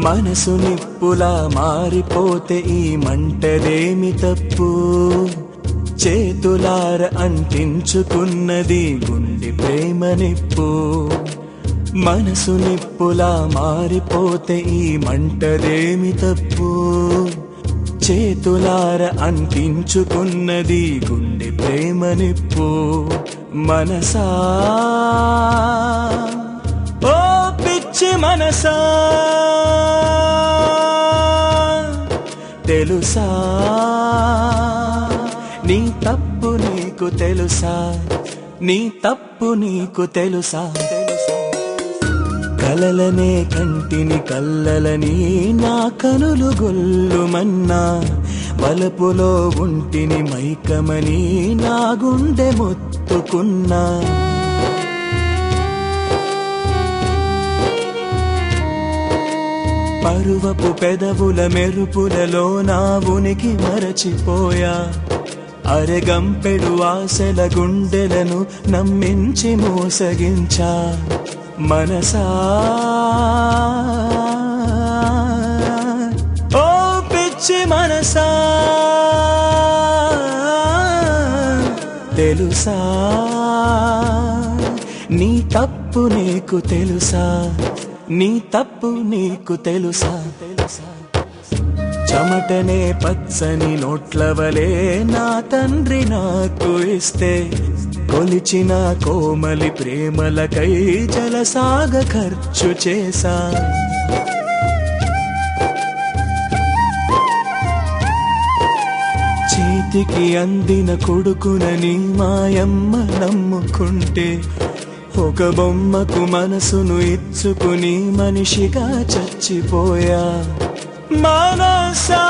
మనసు నిప్పులా మారిపోతే ఈ మంటదేమి తప్పు? చేతులార అంటించుకున్నది గుండె ప్రేమ నిప్పు. మనసు నిప్పులా మారిపోతే ఈ మంటదేమి తప్పు? చేతులార అంటించుకున్నది గుండె ప్రేమ నిప్పు. మనసా ఓ పిచ్చి మనసా, తెలుసా నీ తప్పు నీకు తెలుసా? నీ తప్పు నీకు తెలుసా? కలలనే కంటిని కల్లలని నా కనులు గొల్లుమన్నా, వలపులో ఉంటిని మైకమని నా గుండె మొత్తుకున్నా. పరువపు పెదవుల మెరుపులలో నా ఉనికి మరచిపోయా. అరెగంపెడు ఆశల గుండెలను నమ్మించి మోసగించా. మనసా ఓ పిచ్చి మనసా, తెలుసా నీ తప్పు నీకు తెలుసా? నీ తప్పు నీకు తెలుసా? చెమటనే పచ్చని నోట్లవలే నా తండ్రి నాకు ఇస్తే, కొలిచిన కోమలి ప్రేమలకై జలసాగ ఖర్చు చేశా. చేతికి అందిన కొడుకునని మాయమ్మ నమ్ముకుంటే, ఒక బొమ్మకు మనసును ఇచ్చుకుని మనిషిగా చచ్చిపోయా. మనసా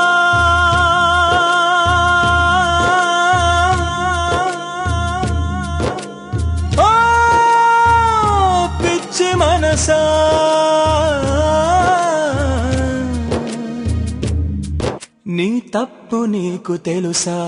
ఓ పిచ్చి మనసా, నీ తప్పు నీకు తెలుసా?